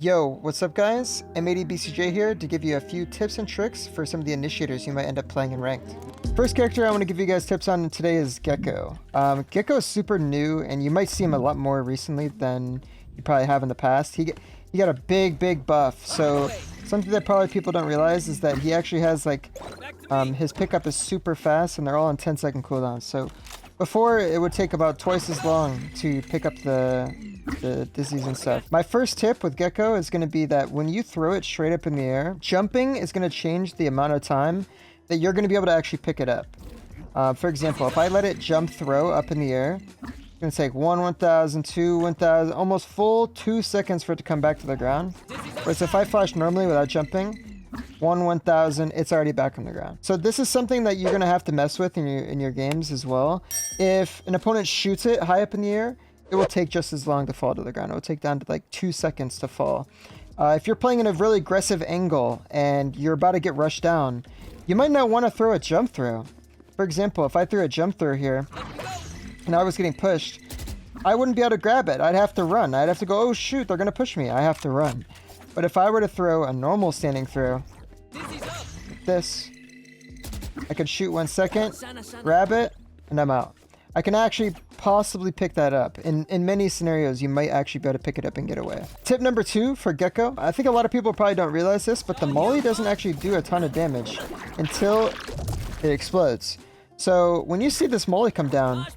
Yo, what's up guys? M80 BcJ here to give you a few tips and tricks for some of the initiators you might end up playing in ranked. First character I want to give you guys tips on today is Gekko. Gekko is super new and you might see him a lot more recently than you probably have in the past. He got a big buff, so something that probably people don't realize is that he actually has like, his pickup is super fast and they're all on 10-second cooldowns. So before it would take about twice as long to pick up the dizzies and stuff. My first tip with Gekko is going to be that when you throw it straight up in the air, jumping is going to change the amount of time that you're going to be able to actually pick it up. For example, if I let it jump throw up in the air, it's going to take 1,000, 2, 1,000, almost full 2 seconds for it to come back to the ground. Whereas if I flash normally without jumping, 1,000, it's already back on the ground. So this is something that you're going to have to mess with in your games as well. If an opponent shoots it high up in the air, it will take just as long to fall to the ground. It will take down to like 2 seconds to fall. If you're playing in a really aggressive angle and you're about to get rushed down, you might not want to throw a jump throw. For example, if I threw a jump throw here and I was getting pushed, I wouldn't be able to grab it. I'd have to run. I'd have to go, oh shoot, they're going to push me. I have to run. But if I were to throw a normal standing throw, like this, I could shoot 1 second, grab it, and I'm out. I can actually possibly pick that up. In many scenarios, you might actually be able to pick it up and get away. Tip number 2 for Gekko. I think a lot of people probably don't realize this, but the molly doesn't actually do a ton of damage until it explodes. So when you see this molly come down,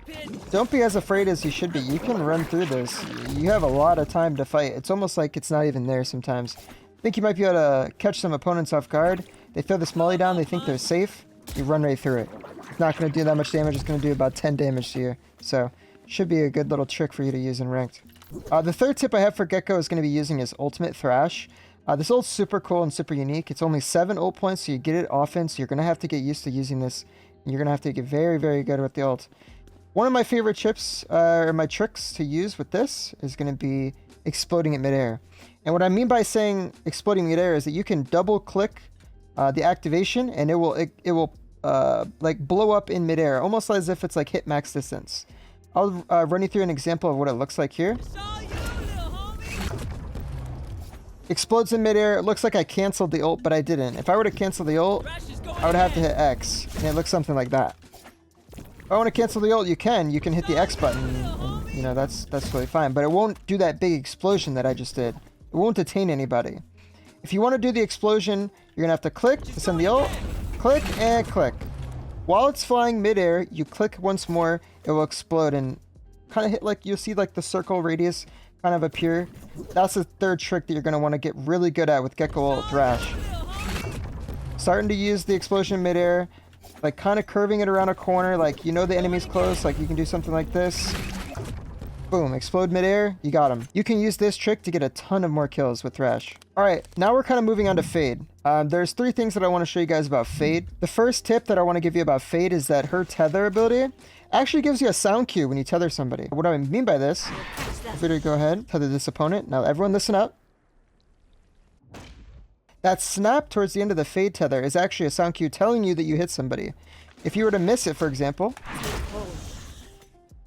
don't be as afraid as you should be. You can run through this. You have a lot of time to fight. It's almost like it's not even there sometimes. I think you might be able to catch some opponents off guard. They throw this molly down, they think they're safe. You run right through it. It's not going to do that much damage. It's going to do about 10 damage to you. So should be a good little trick for you to use in ranked. The third tip I have for Gekko is going to be using his ultimate Thrash. This ult's super cool and super unique. It's only 7 ult points, so you get it often. So you're going to have to get used to using this. You're going to have to get very good with the ult. One of my favorite chips, or my tricks to use with this is going to be exploding at midair. And what I mean by saying exploding midair is that you can double click the activation and it will like blow up in midair, almost as if it's like hit max distance. I'll run you through an example of what it looks like here. Explodes in midair. It looks like I canceled the ult, but I didn't. If I were to cancel the ult, I would have to hit X, and it looks something like that. If I want to cancel the ult, you can hit the X button, and you know, that's totally fine, but it won't do that big explosion that I just did. It won't detain anybody. If you want to do the explosion, you're gonna have to click to send the ult, click and click. While it's flying midair, you click once more, it will explode and kind of hit, like you'll see like the circle radius kind of appear. That's the third trick that you're gonna want to get really good at with Gekko ult Thrash. Starting to use the explosion midair, like kind of curving it around a corner, like you know the enemy's close, like you can do something like this. Boom, explode midair, you got him. You can use this trick to get a ton of more kills with Thrash. Alright, now we're kind of moving on to Fade. There's 3 things that I want to show you guys about Fade. The first tip that I want to give you about Fade is that her tether ability actually gives you a sound cue when you tether somebody. What do I mean by this? If we go ahead, tether this opponent. Now everyone listen up. That snap towards the end of the Fade tether is actually a sound cue telling you that you hit somebody. If you were to miss it, for example,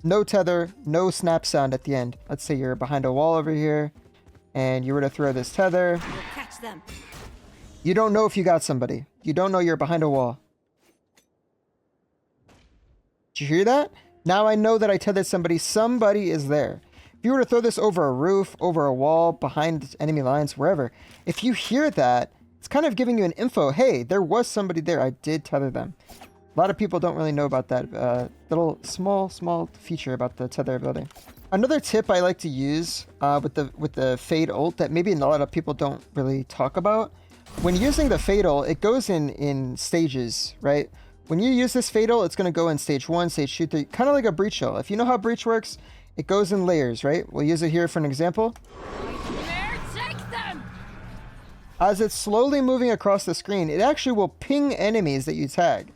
no tether, no snap sound at the end. Let's say you're behind a wall over here and you were to throw this tether. Catch them. You don't know if you got somebody. You don't know you're behind a wall. Did you hear that? Now I know that I tethered somebody. Somebody is there. If you were to throw this over a roof, over a wall, behind enemy lines, wherever, if you hear that, it's kind of giving you an info. Hey, there was somebody there. I did tether them. A lot of people don't really know about that little small feature about the tether ability. Another tip I like to use with the Fade ult that maybe a lot of people don't really talk about. When using the Fade ult, it goes in stages, right? When you use this Fade ult, it's going to go in stage 1, stage 2, 3, kind of like a breach ult. If you know how breach works, it goes in layers, right? We'll use it here for an example. As it's slowly moving across the screen, it actually will ping enemies that you tag.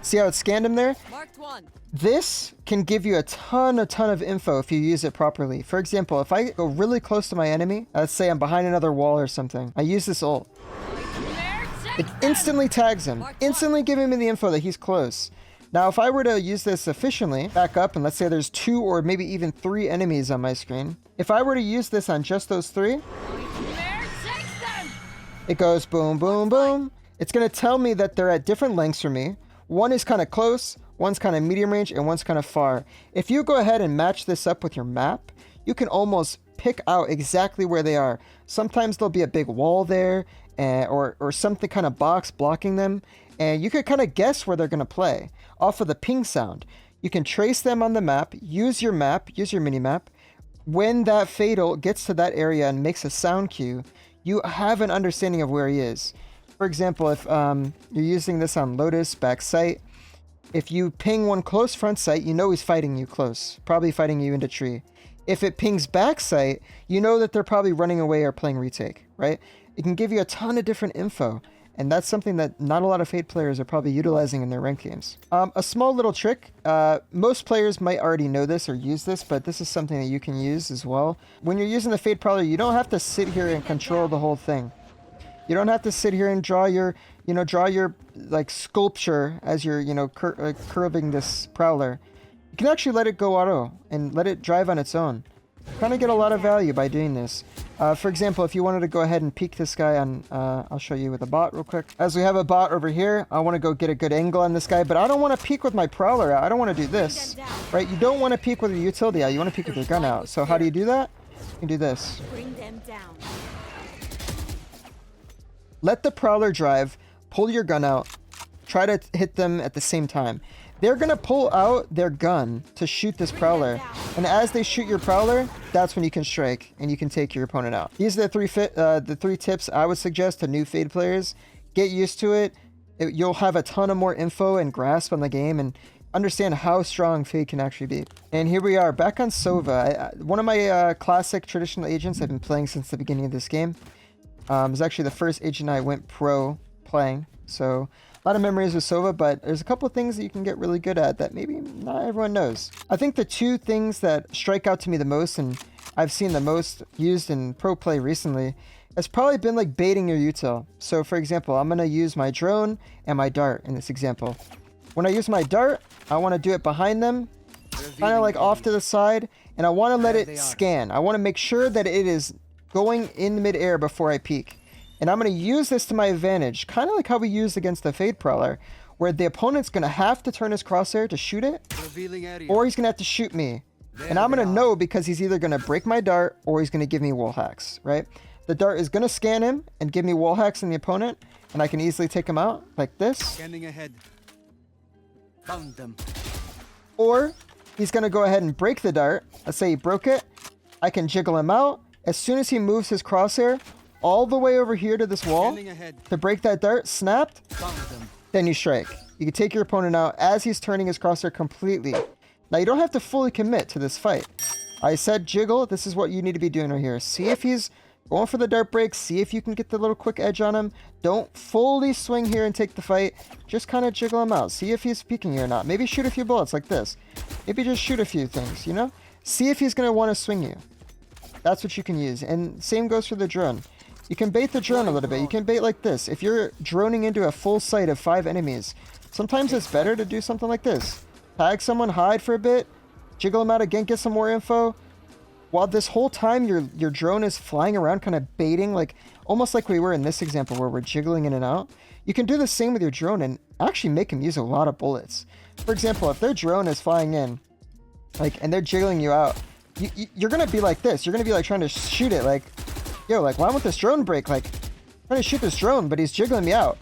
See how it scanned them there? This can give you a ton of info if you use it properly. For example, if I go really close to my enemy, let's say I'm behind another wall or something, I use this ult. It instantly tags him, instantly giving me the info that he's close. Now, if I were to use this efficiently, back up, and let's say there's 2 or maybe even 3 enemies on my screen. If I were to use this on just those 3, it goes boom, boom, boom. It's going to tell me that they're at different lengths for me. One is kind of close, one's kind of medium range, and one's kind of far. If you go ahead and match this up with your map, you can almost pick out exactly where they are. Sometimes there'll be a big wall there, or something kind of box blocking them, and you could kind of guess where they're going to play off of the ping sound. You can trace them on the map, use your mini map. When that fatal gets to that area and makes a sound cue, you have an understanding of where he is. For example, if you're using this on Lotus back sight, if you ping one close front sight, you know he's fighting you close, probably fighting you into tree. If it pings back sight, you know that they're probably running away or playing retake, right? It can give you a ton of different info, and that's something that not a lot of Fade players are probably utilizing in their ranked games. A small little trick, most players might already know this or use this, but this is something that you can use as well. When you're using the Fade Prowler, you don't have to sit here and control the whole thing. You don't have to sit here and draw your like sculpture as you're, curving this Prowler. You can actually let it go auto and let it drive on its own. Kind of get a lot of value by doing this. For example, if you wanted to go ahead and peek this guy on, I'll show you with a bot real quick. As we have a bot over here, I want to go get a good angle on this guy, but I don't want to peek with my Prowler out. I don't want to do this, right? You don't want to peek with your utility out. You want to peek with your gun out. So how do you do that? You can do this. Bring them down. Let the Prowler drive, pull your gun out, try to hit them at the same time. They're going to pull out their gun to shoot this Prowler. And as they shoot your Prowler, that's when you can strike and you can take your opponent out. These are the three tips I would suggest to new Fade players. Get used to it. You'll have a ton of more info and grasp on the game and understand how strong Fade can actually be. And here we are back on Sova. One of my classic traditional agents I've been playing since the beginning of this game. Is actually the first agent I went pro playing. So a lot of memories with Sova, but there's a couple of things that you can get really good at that maybe not everyone knows. I think the 2 things that strike out to me the most and I've seen the most used in pro play recently has probably been like baiting your util. So for example, I'm going to use my drone and my dart in this example. When I use my dart, I want to do it behind them, kind of like off to the side, and I want to let it scan. I want to make sure that it is going in midair before I peek. And I'm going to use this to my advantage, kind of like how we used against the Fade Prowler, where the opponent's going to have to turn his crosshair to shoot it, or he's going to have to shoot me. And I'm going to know because he's either going to break my dart or he's going to give me wall hacks, right? The dart is going to scan him and give me wall hacks in the opponent, and I can easily take him out like this. Scanning ahead. Found them. Or he's going to go ahead and break the dart. Let's say he broke it. I can jiggle him out. As soon as he moves his crosshair all the way over here to this wall to break that dart, snapped, then you strike. You can take your opponent out as he's turning his crosshair completely. Now, you don't have to fully commit to this fight. I said jiggle. This is what you need to be doing right here. See if he's going for the dart break. See if you can get the little quick edge on him. Don't fully swing here and take the fight. Just kind of jiggle him out. See if he's peeking you or not. Maybe shoot a few bullets like this. Maybe just shoot a few things, you know? See if he's going to want to swing you. That's what you can use. And same goes for the drone. You can bait the drone a little bit. You can bait like this. If you're droning into a full sight of 5 enemies, sometimes it's better to do something like this. Tag someone, hide for a bit, jiggle them out again, get some more info. While this whole time your drone is flying around kind of baiting, like almost like we were in this example where we're jiggling in and out. You can do the same with your drone and actually make them use a lot of bullets. For example, if their drone is flying in, and they're jiggling you out, you're going to be like this. You're going to be like trying to shoot it like, yo, like why won't this drone break? Like, I'm trying to shoot this drone, but he's jiggling me out.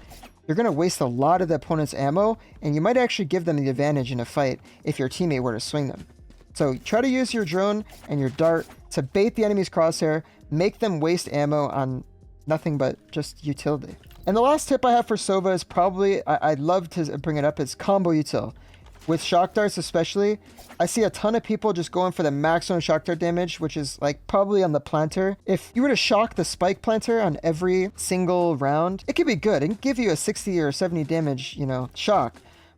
You're going to waste a lot of the opponent's ammo, and you might actually give them the advantage in a fight if your teammate were to swing them. So try to use your drone and your dart to bait the enemy's crosshair, make them waste ammo on nothing but just utility. And the last tip I have for Sova is probably, I'd love to bring it up, is combo util. With shock darts especially, I see a ton of people just going for the maximum shock dart damage, which is like probably on the planter. If you were to shock the spike planter on every single round, it could be good. It can give you a 60 or 70 damage, shock.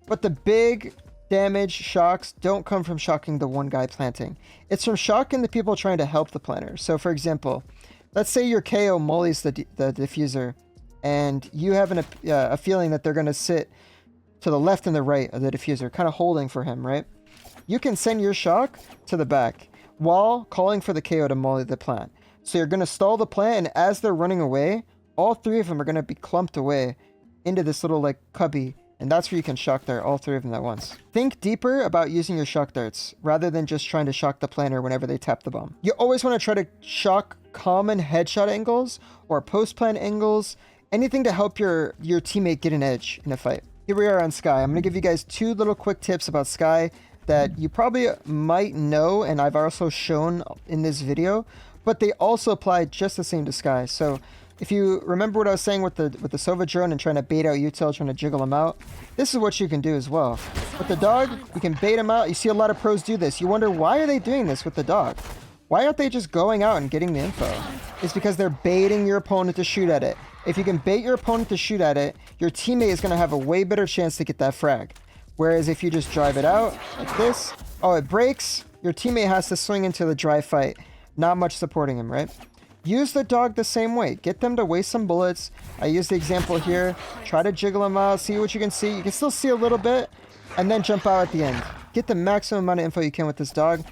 But the big damage shocks don't come from shocking the one guy planting. It's from shocking the people trying to help the planter. So for example, let's say your KO mollies the diffuser, and you have a feeling that they're going to sit to the left and the right of the diffuser, kind of holding for him, right? You can send your shock to the back while calling for the KO to molly the plant. So you're going to stall the plant, and as they're running away, all three of them are going to be clumped away into this little like cubby, and that's where you can shock dart all three of them at once. Think deeper about using your shock darts rather than just trying to shock the planter whenever they tap the bomb. You always want to try to shock common headshot angles or post plant angles, anything to help your teammate get an edge in a fight. Here we are on Skye. I'm going to give you guys 2 little quick tips about Skye that you probably might know, and I've also shown in this video, but they also apply just the same to Skye. So if you remember what I was saying with the Sova drone and trying to bait out util, trying to jiggle them out, this is what you can do as well. With the dog, you can bait them out. You see a lot of pros do this. You wonder, why are they doing this with the dog? Why aren't they just going out and getting the info? It's because they're baiting your opponent to shoot at it. If you can bait your opponent to shoot at it, your teammate is going to have a way better chance to get that frag. Whereas if you just drive it out like this, oh, it breaks, your teammate has to swing into the dry fight. Not much supporting him, right? Use the dog the same way. Get them to waste some bullets. I use the example here. Try to jiggle them out, see what you can see. You can still see a little bit, and then jump out at the end. Get the maximum amount of info you can with this dog.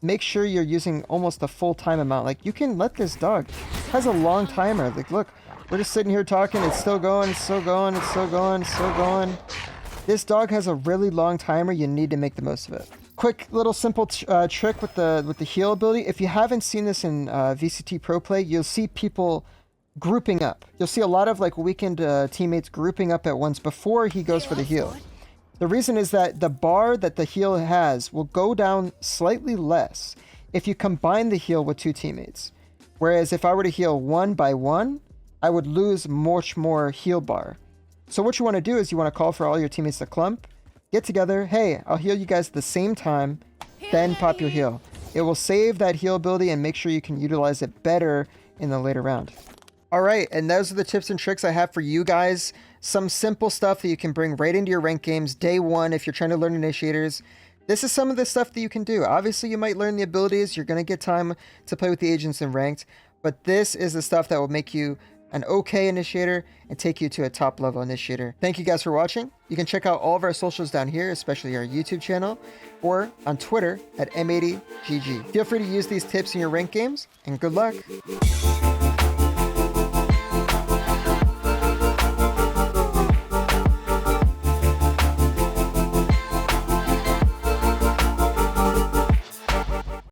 Make sure you're using almost the full time amount. Like, you can let this dog, it has a long timer. Like, look, we're just sitting here talking. It's still going, it's still going, it's still going, it's still going. This dog has a really long timer. You need to make the most of it. Quick little simple trick with the heal ability. If you haven't seen this in VCT Pro Play, you'll see people grouping up. You'll see a lot of like weakened teammates grouping up at once before he goes for the heal. The reason is that the bar that the heal has will go down slightly less if you combine the heal with 2 teammates. Whereas if I were to heal 1 by 1, I would lose much more heal bar. So what you want to do is you want to call for all your teammates to clump, get together. Hey, I'll heal you guys at the same time, then pop your heal. It will save that heal ability and make sure you can utilize it better in the later round. All right, and those are the tips and tricks I have for you guys. Some simple stuff that you can bring right into your ranked games day 1 if you're trying to learn initiators. This is some of the stuff that you can do. Obviously, you might learn the abilities. You're going to get time to play with the agents in ranked, but this is the stuff that will make you an okay initiator and take you to a top level initiator. Thank you guys for watching. You can check out all of our socials down here, especially our YouTube channel, or on Twitter at M80GG. Feel free to use these tips in your ranked games, and good luck.